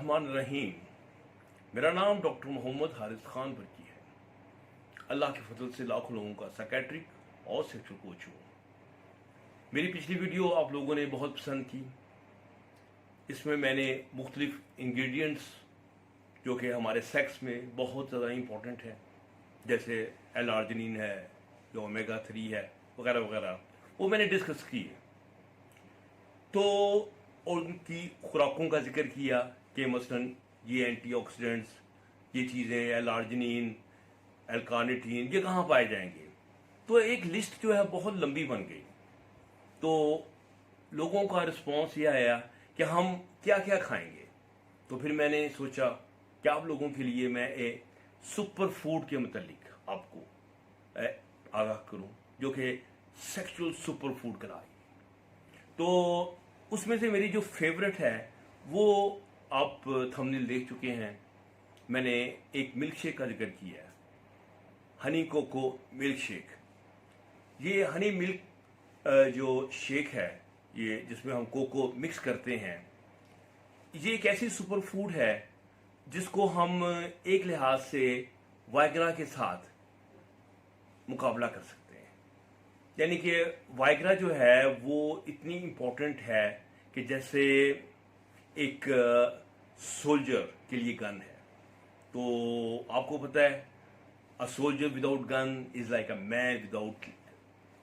बिस्मिल्लाहिर्रहमानिर्रहीम। मेरा नाम डॉक्टर मोहम्मद हारिस खान बरकी है। अल्लाह के फजल से लाखों लोगों का साइकेट्रिक और सेक्सुअल कोच हूँ। मेरी पिछली वीडियो आप लोगों ने बहुत पसंद की। इसमें मैंने मुख्तलिफ इंग्रेडिएंट्स जो कि हमारे सेक्स में बहुत ज़्यादा इम्पोर्टेंट है, जैसे एल-आर्जिनिन है, जो ओमेगा-3 है, वगैरह वगैरह, वो मैंने डिस्कस की है। तो और उनकी खुराकों का जिक्र किया कि मसलन ये एंटीऑक्सीडेंट्स, ये चीज़ें, एल-आर्जिनिन, एल-कार्निटीन, ये कहाँ पाए जाएंगे। तो एक लिस्ट जो है बहुत लंबी बन गई। तो लोगों का रिस्पांस ये आया कि हम क्या क्या खाएंगे। तो फिर मैंने सोचा कि आप लोगों के लिए मैं एक सुपर फूड के मतलब आपको आगाह करूं, जो कि सेक्सुअल सुपर फूड कराए। तो उसमें से मेरी जो फेवरेट है वो आप थंबनेल देख चुके हैं। मैंने एक मिल्क शेक का जिक्र किया है, हनी कोको मिल्क शेक। ये हनी मिल्क जो शेक है, ये जिसमें हम कोको मिक्स करते हैं, ये एक ऐसी सुपर फूड है जिसको हम एक लिहाज से वाइग्रा के साथ मुकाबला कर सकते हैं। यानी कि वाइग्रा जो है वो इतनी इम्पोर्टेंट है कि जैसे एक सोल्जर के लिए गन है। तो आपको पता है, a soldier without gun is like a man without,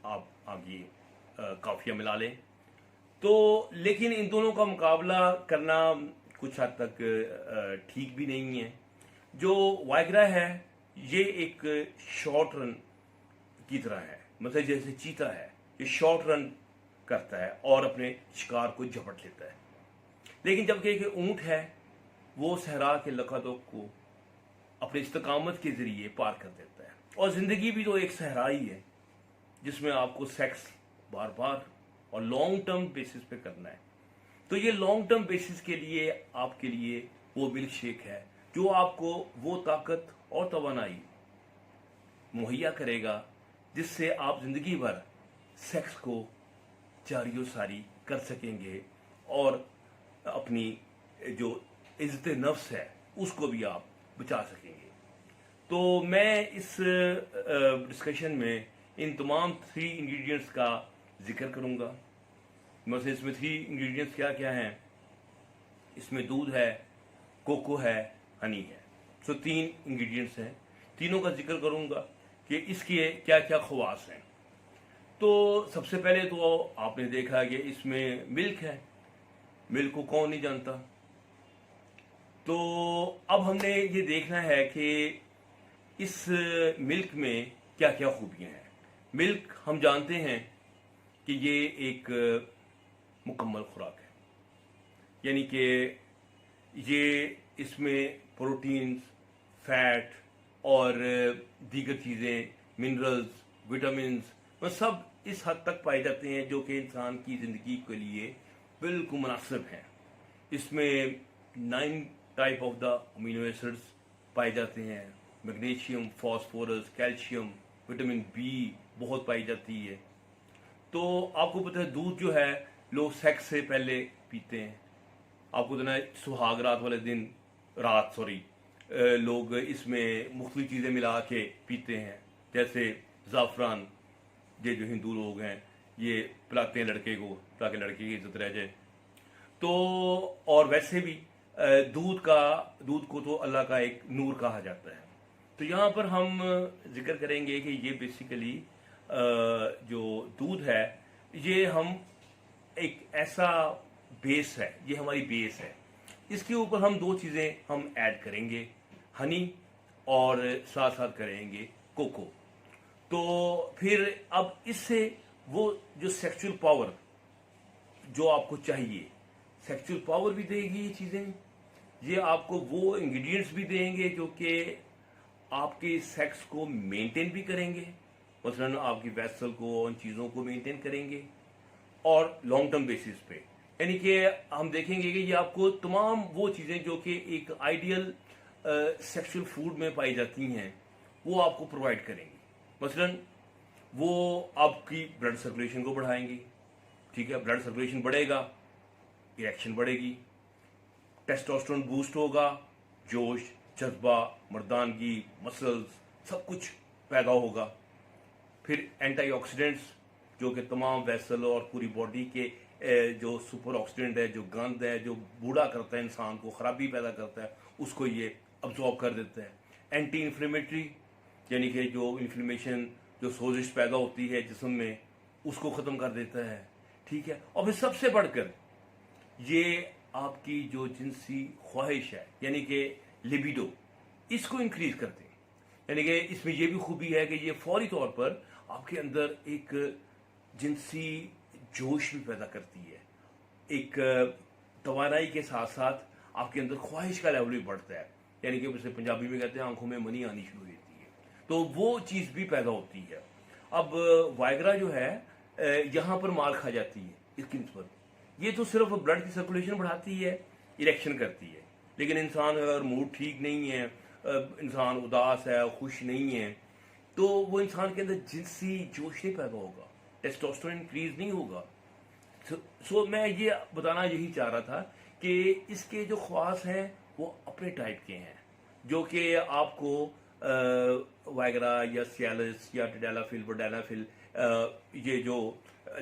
आप ये काफिया मिला लें। तो लेकिन इन दोनों का मुकाबला करना कुछ हद तक ठीक भी नहीं है। जो वाइग्रा है ये एक शॉर्ट रन की तरह है, मतलब जैसे चीता है, ये शॉर्ट रन करता है और अपने शिकार को झपट लेता है। लेकिन जबकि एक ऊंट है, वो सहरा के लखातों को अपने इस्तकामत के जरिए पार कर देता है। और जिंदगी भी तो एक सहरा ही है जिसमें आपको सेक्स बार बार और लॉन्ग टर्म बेसिस पे करना है। तो ये लॉन्ग टर्म बेसिस के लिए आपके लिए वो मिल्क शेक है जो आपको वो ताकत और तवानाई मुहैया करेगा जिससे आप जिंदगी भर सेक्स को जारी सारी कर सकेंगे और अपनी जो इज्जत नफ्स है उसको भी आप बचा सकेंगे। तो मैं इस डिस्कशन में इन तमाम 3 इंग्रेडिएंट्स का जिक्र करूंगा। मतलब इसमें 3 इंग्रेडिएंट्स क्या क्या हैं। इसमें दूध है, कोको है, हनी है। सो 3 इंग्रेडिएंट्स हैं। तीनों का जिक्र करूंगा कि इसके क्या क्या खवास हैं। तो सबसे पहले तो आपने देखा कि इसमें मिल्क है। मिल्क को कौन नहीं जानता। तो अब हमने ये देखना है कि इस मिल्क में क्या क्या खूबियां हैं। मिल्क हम जानते हैं कि ये एक मुकम्मल खुराक है, यानी कि ये इसमें प्रोटीन्स, फैट और दीगर चीज़ें, मिनरल्स, विटामिन्स, वह सब इस हद तक पाए जाते हैं जो कि इंसान की ज़िंदगी के लिए बिल्कुल मुनासिब हैं। इसमें 9 type of the amino acids पाए जाते हैं। Magnesium, phosphorus, calcium, vitamin B बहुत पाई जाती है। तो आपको पता है दूध जो है लोग सेक्स से पहले पीते हैं। आपको पता है सुहाग रात वाले दिन लोग इसमें मुख्तलिफ चीज़ें मिला के पीते हैं, जैसे ज़ाफ़रान। ये जो हिंदू लोग हैं ये पिलाते हैं लड़के को ताकि लड़के की इज्जत रह जाए। तो और वैसे भी दूध को तो अल्लाह का एक नूर कहा जाता है। तो यहाँ पर हम जिक्र करेंगे कि ये बेसिकली जो दूध है ये हम एक ऐसा बेस है, ये हमारी बेस है। इसके ऊपर हम 2 चीज़ें हम ऐड करेंगे, हनी और साथ साथ करेंगे कोको। तो फिर अब इससे वो जो सेक्सुअल पावर जो आपको चाहिए, सेक्सुअल पावर भी देगी ये चीज़ें। ये आपको वो इंग्रेडिएंट्स भी देंगे जो कि आपके सेक्स को मेंटेन भी करेंगे, मसलन आपकी वेसल को, उन चीज़ों को मेंटेन करेंगे और लॉन्ग टर्म बेसिस पे। यानी कि हम देखेंगे कि ये आपको तमाम वो चीज़ें जो कि एक आइडियल सेक्सुअल फूड में पाई जाती हैं वो आपको प्रोवाइड करेंगी। मसलन वो आपकी ब्लड सर्कुलेशन को बढ़ाएंगी। ठीक है, ब्लड सर्कुलेशन बढ़ेगा, इरेक्शन बढ़ेगी, टेस्टोस्टेरोन बूस्ट होगा, जोश, जज्बा, मर्दानगी, मसल्स सब कुछ पैदा होगा। फिर एंटीऑक्सीडेंट्स जो कि तमाम वेसल और पूरी बॉडी के जो सुपर ऑक्सीडेंट है, जो गंद है, जो बूढ़ा करता है इंसान को, ख़राबी पैदा करता है, उसको ये अब्जॉर्ब कर देता है। एंटी इन्फ्लेमेटरी यानी कि जो इन्फ्लेमेशन, जो सोजिश पैदा होती है जिस्म में, उसको ख़त्म कर देता है। ठीक है। और फिर सबसे बढ़कर ये आपकी जो जिनसी ख्वाहिश है यानी कि लिबिडो, इसको इंक्रीज करते हैं। यानी कि इसमें यह भी खूबी है कि ये फौरी तौर पर आपके अंदर एक जिनसी जोश भी पैदा करती है। एक तवानाई के साथ साथ आपके अंदर ख्वाहिश का लेवल भी बढ़ता है, यानी कि उसे पंजाबी में कहते हैं आंखों में मनी आनी शुरू होती है, तो वो चीज़ भी पैदा होती है। अब वायग्रा जो है यहाँ पर मार खा जाती है इसकी नस्बत। ये तो सिर्फ ब्लड की सर्कुलेशन बढ़ाती है, इरेक्शन करती है, लेकिन इंसान अगर मूड ठीक नहीं है, इंसान उदास है, खुश नहीं है, तो वो इंसान के अंदर जिनसी जोश नहीं पैदा होगा, टेस्टोस्टेरोन इंक्रीज नहीं होगा। सो मैं ये बताना यही चाह रहा था कि इसके जो ख्वास हैं वो अपने टाइप के हैं, जो कि आपको वायग्रा या सियालिस या टेडेलाफिल, वोडालाफिल, ये जो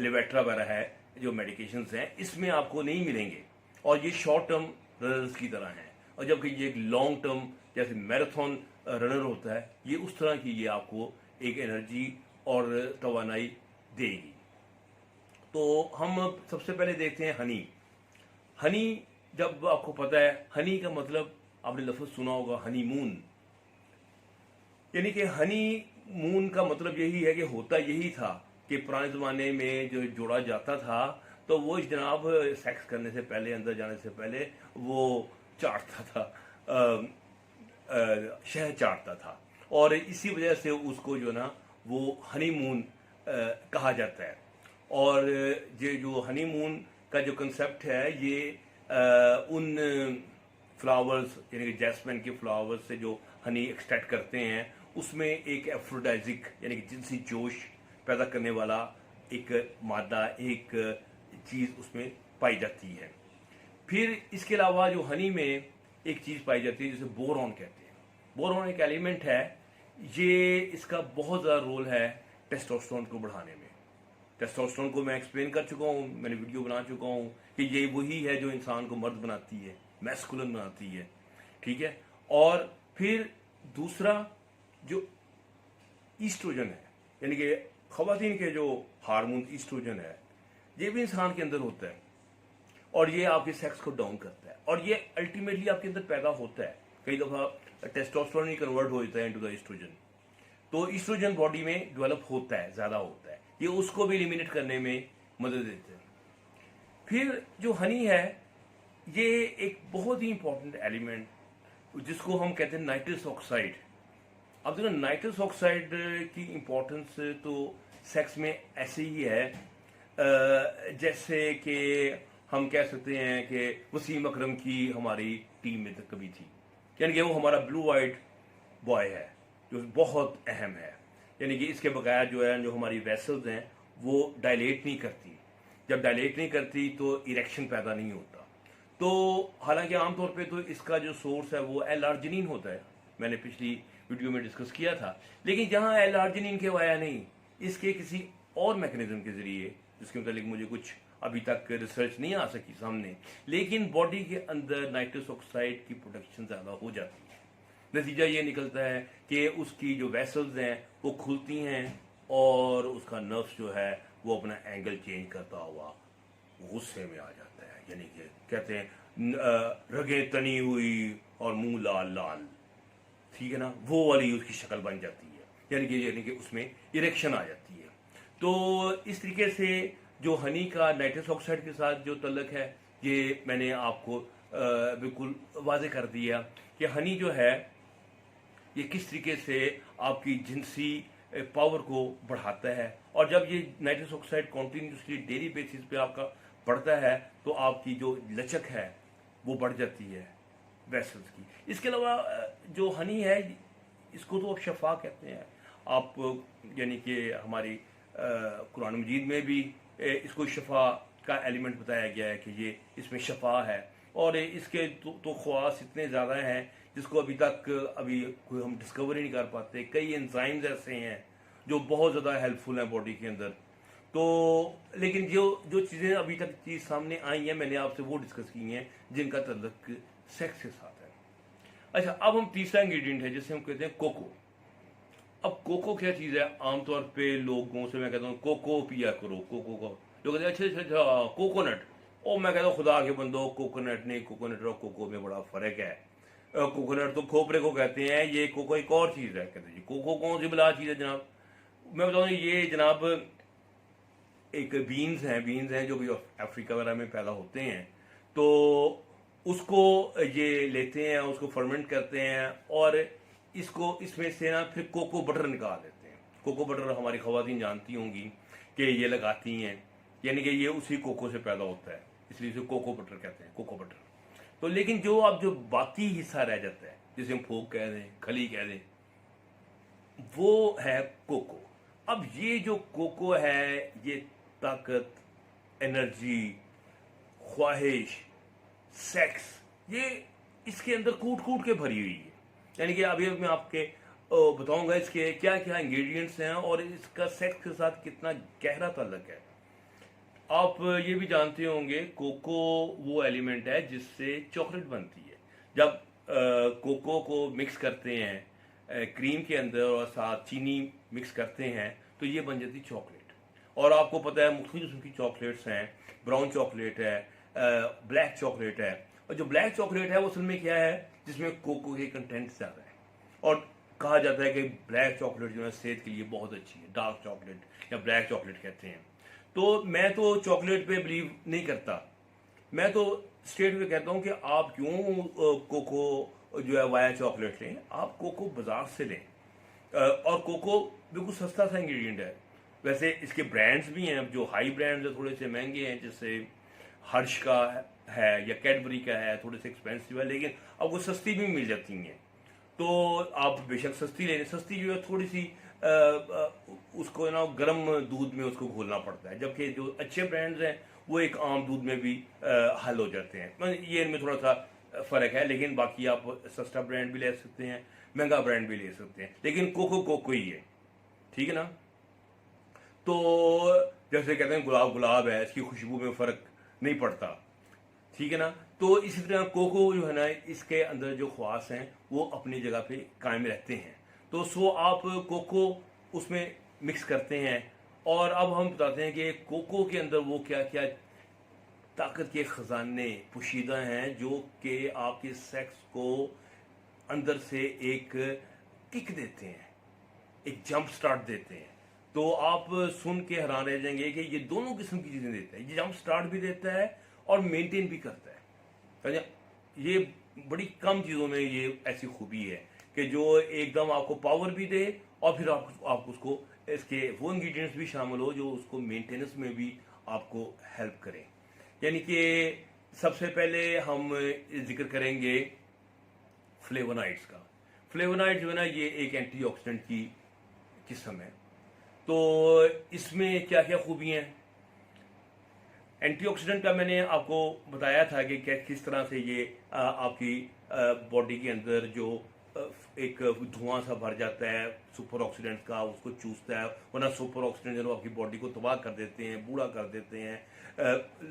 लेवेट्रा वगैरह है, जो मेडिकेशंस हैं, इसमें आपको नहीं मिलेंगे। और ये शॉर्ट टर्म रनर्स की तरह हैं, और जबकि ये एक लॉन्ग टर्म जैसे मैराथन रनर होता है, ये उस तरह की ये आपको एक एनर्जी और तवानाई देगी। तो हम सबसे पहले देखते हैं हनी। हनी, जब आपको पता है हनी का मतलब, आपने लफ्ज़ सुना होगा हनीमून, यानी कि हनी मून का मतलब यही है कि होता यही था कि पुराने ज़माने में जो जोड़ा जाता था तो वो जनाब सेक्स करने से पहले, अंदर जाने से पहले वो चाटता था, शहद चाटता था, और इसी वजह से उसको जो ना वो हनीमून कहा जाता है। और ये जो हनीमून का जो कंसेप्ट है, ये उन फ्लावर्स यानी कि जैस्मिन के फ्लावर्स से जो हनी एक्सट्रैक्ट करते हैं, उसमें एक एफ्रोडाइजिक यानी कि जिनसी जोश पैदा करने वाला एक मादा, एक चीज़ उसमें पाई जाती है। फिर इसके अलावा जो हनी में एक चीज़ पाई जाती है जिसे बोरॉन कहते हैं। बोरॉन एक एलिमेंट है, ये इसका बहुत ज़्यादा रोल है टेस्टोस्टेरोन को बढ़ाने में। टेस्टोस्टेरोन को मैं एक्सप्लेन कर चुका हूँ, मैंने वीडियो बना चुका हूँ कि ये वही है जो इंसान को मर्द बनाती है, मैस्कुलिन बनाती है। ठीक है। और फिर दूसरा जो ईस्ट्रोजन है, यानी कि ख़वातीन के जो हार्मोन ईस्ट्रोजन है, ये भी इंसान के अंदर होता है, और ये आपके सेक्स को डाउन करता है, और ये अल्टीमेटली आपके अंदर पैदा होता है। कई दफ़ा टेस्टोस्टेरोन ही कन्वर्ट हो जाता है इनटू द ईस्ट्रोजन, तो ईस्ट्रोजन बॉडी में डेवलप होता है, ज़्यादा होता है, ये उसको भी एलिमिनेट करने में मदद देते हैं। फिर जो हनी है, ये एक बहुत ही इंपॉर्टेंट एलिमेंट जिसको हम कहते हैं नाइट्रस ऑक्साइड। अब देखो, नाइट्रस ऑक्साइड की इम्पोर्टेंस तो सेक्स में ऐसे ही है जैसे कि हम कह सकते हैं कि वसीम अकरम की हमारी टीम में तक कभी थी, यानी कि वो हमारा ब्लू आइट बॉय है जो बहुत अहम है। यानी कि इसके बगैर जो है, जो हमारी वेसल्स हैं वो डायलेट नहीं करती, जब डायलेट नहीं करती तो इरेक्शन पैदा नहीं होता। तो हालांकि आमतौर पे तो इसका जो सोर्स है वो एल-आर्जिनिन होता है, मैंने पिछली वीडियो में डिस्कस किया था, लेकिन जहाँ एल-आर्जिनिन के वाया नहीं, इसके किसी और मैकेनिज्म के जरिए, जिसके मतलब मुझे कुछ अभी तक रिसर्च नहीं आ सकी सामने, लेकिन बॉडी के अंदर नाइट्रस ऑक्साइड की प्रोडक्शन ज़्यादा हो जाती है। नतीजा ये निकलता है कि उसकी जो वेसल्स हैं वो खुलती हैं, और उसका नर्व्स जो है वो अपना एंगल चेंज करता हुआ गुस्से में आ जाता है। यानी कि कहते हैं रगें तनी हुई और मुंह लाल लाल, ठीक है ना, वो वाली उसकी शक्ल बन जाती है, यानी कि उसमें इरेक्शन आ जाती है। तो इस तरीके से जो हनी का नाइट्रस ऑक्साइड के साथ जो तल्लक है, ये मैंने आपको बिल्कुल वाज़ेह कर दिया कि हनी जो है ये किस तरीके से आपकी जिनसी पावर को बढ़ाता है। और जब ये nitrous oxide continuously daily basis पे आपका बढ़ता है तो आपकी जो लचक है वो बढ़ जाती है वेसल्स की। इसके अलावा जो हनी है, इसको तो आप शफा कहते हैं आप, यानी कि हमारी कुरान मजीद में भी इसको शफा का एलिमेंट बताया गया है कि ये इसमें शफा है। और इसके तो ख़वास इतने ज़्यादा हैं जिसको अभी कोई हम डिस्कवर ही नहीं कर पाते। कई एंजाइम्स ऐसे हैं जो बहुत ज़्यादा हेल्पफुल हैं बॉडी के अंदर। तो लेकिन जो जो चीज़ें अभी तक चीज़ सामने आई हैं, मैंने आपसे वो डिस्कस की हैं जिनका तल्लुक सेक्स के साथ है। अच्छा, अब हम तीसरा इंग्रेडिएंट है जिसे हम कहते हैं कोको। अब कोको क्या चीज़ है? आमतौर पे लोगों से मैं कहता हूँ कोको पिया करो, कोको को लोग कहते हैं अच्छा अच्छा अच्छा कोकोनट। और मैं कहता हूँ खुदा के बंदो, कोकोनट नहीं, कोकोनट और कोको में बड़ा फ़र्क है। कोकोनट तो खोपरे को कहते हैं, ये कोको एक और चीज़ है। कहते हैं जी कोको कौन सी बला चीज़ है जनाब? मैं बताऊँ ये जनाब एक बीन्स हैं जो भी अफ्रीका वगैरह में पैदा होते हैं। तो उसको ये लेते हैं, उसको फर्मेंट करते हैं और इसमें से ना फिर कोको बटर निकाल देते हैं। कोको बटर हमारी ख़वातीन जानती होंगी कि ये लगाती हैं, यानी कि ये उसी कोको से पैदा होता है, इसलिए इसे कोको बटर कहते हैं, कोको बटर। तो लेकिन जो बाकी हिस्सा रह जाता है, जिसे हम फोक कह दें, खली कह दें, वो है कोको। अब ये जो कोको है ये ताकत, एनर्जी, ख्वाहिश, सेक्स, ये इसके अंदर कूट कूट के भरी हुई है। यानी कि अभी मैं आपके बताऊंगा इसके क्या क्या इंग्रेडिएंट्स हैं और इसका सेक्स के साथ कितना गहरा ताल्लुक है। आप ये भी जानते होंगे कोको वो एलिमेंट है जिससे चॉकलेट बनती है। जब कोको को मिक्स करते हैं क्रीम के अंदर और साथ चीनी मिक्स करते हैं तो ये बन जाती चॉकलेट। और आपको पता है मुख्तलिफ किस्म की चॉकलेट्स हैं, ब्राउन चॉकलेट है, ब्लैक चॉकलेट है। और जो ब्लैक चॉकलेट है वो असल में क्या है, जिसमें कोको के कंटेंट ज़्यादा है। और कहा जाता है कि ब्लैक चॉकलेट जो है सेहत के लिए बहुत अच्छी है, डार्क चॉकलेट या ब्लैक चॉकलेट कहते हैं। तो मैं तो चॉकलेट पे बिलीव नहीं करता, मैं तो स्ट्रेट वे कहता हूँ कि आप क्यों कोको जो है वाया चॉकलेट लें, आप कोको बाजार से लें। और कोको बिल्कुल सस्ता सा इंग्रेडिएंट है। वैसे इसके ब्रांड्स भी हैं जो हाई ब्रांड्स हैं, थोड़े से महंगे हैं, जैसे हर्ष का है या कैडबरी का है, थोड़े से एक्सपेंसिव है, लेकिन आपको सस्ती भी मिल जाती हैं। तो आप बेशक सस्ती ले लें, सस्ती जो है थोड़ी सी उसको ना गर्म दूध में उसको घोलना पड़ता है, जबकि जो अच्छे ब्रांड्स हैं वो एक आम दूध में भी हल हो जाते हैं। ये इनमें थोड़ा सा फ़र्क है, लेकिन बाकी आप सस्ता ब्रांड भी ले सकते हैं, महंगा ब्रांड भी ले सकते हैं, लेकिन कोको ही है, ठीक है ना। तो जैसे कहते हैं गुलाब गुलाब है, इसकी खुशबू में फ़र्क नहीं पड़ता, ठीक है ना। तो इसी तरह कोको जो है ना, इसके अंदर जो ख्वास हैं वो अपनी जगह पे कायम रहते हैं। तो आप कोको उसमें मिक्स करते हैं और अब हम बताते हैं कि कोको के अंदर वो क्या क्या ताकत के ख़जाने पोशीदा हैं जो कि आपके सेक्स को अंदर से एक किक देते हैं, एक जंप स्टार्ट देते हैं। तो आप सुन के हैरान रह जाएंगे कि ये दोनों किस्म की चीज़ें देता है, ये जंप स्टार्ट भी देता है और मेंटेन भी करता है। ये बड़ी कम चीज़ों में ये ऐसी खूबी है कि जो एकदम आपको पावर भी दे और फिर आप उसको इसके वो इंग्रेडिएंट्स भी शामिल हो जो उसको मेंटेनेंस में भी आपको हेल्प करें। यानी कि सबसे पहले हम जिक्र करेंगे फ्लेवोनाइड्स का। फ्लेवोनाइड जो है ना, ये एक एंटीऑक्सीडेंट की किस्म है। तो इसमें क्या क्या खूबियाँ हैं? एंटीऑक्सीडेंट का मैंने आपको बताया था कि किस तरह से ये आपकी बॉडी के अंदर जो एक धुआं सा भर जाता है सुपर ऑक्सीडेंट का, उसको चूसता है, वरना सुपर ऑक्सीडेंट जो आपकी बॉडी को तबाह कर देते हैं, बूढ़ा कर देते हैं,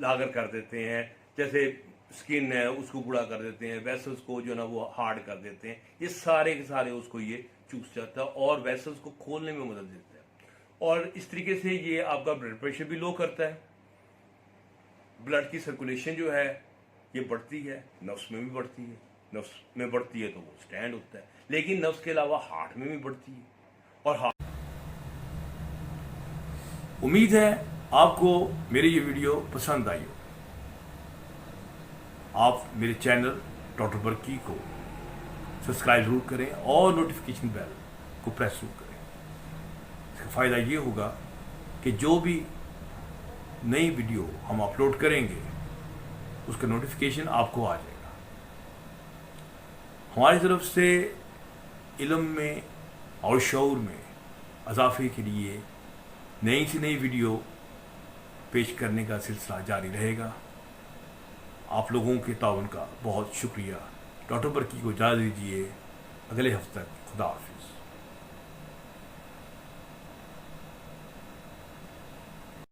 लागर कर देते हैं। जैसे स्किन है उसको बूढ़ा कर देते हैं, वेसल्स को जो है ना वो हार्ड कर देते हैं। ये सारे के सारे उसको ये चूस जाता है और वेसल्स को खोलने में मदद देता है। और इस तरीके से ये आपका ब्लड प्रेशर भी लो करता है, ब्लड की सर्कुलेशन जो है ये बढ़ती है, नफ्स में भी बढ़ती है। नफ्स में बढ़ती है तो वो स्टैंड होता है, लेकिन नफ्स के अलावा हार्ट में भी बढ़ती है। और हार्ट, उम्मीद है आपको मेरी ये वीडियो पसंद आई हो। आप मेरे चैनल डॉक्टर बरकी को सब्सक्राइब जरूर करें और नोटिफिकेशन बेल को प्रेस जरूर करें। इसका फ़ायदा ये होगा कि जो भी नई वीडियो हम अपलोड करेंगे उसका नोटिफिकेशन आपको आ जाएगा। हमारी तरफ से इल्म में और शऊर में इजाफे के लिए नई से नई वीडियो पेश करने का सिलसिला जारी रहेगा। आप लोगों के ताउन का बहुत शुक्रिया। डॉक्टर बरकी को इजाज़त दीजिए, अगले हफ्ते तक खुदा हाफिज़।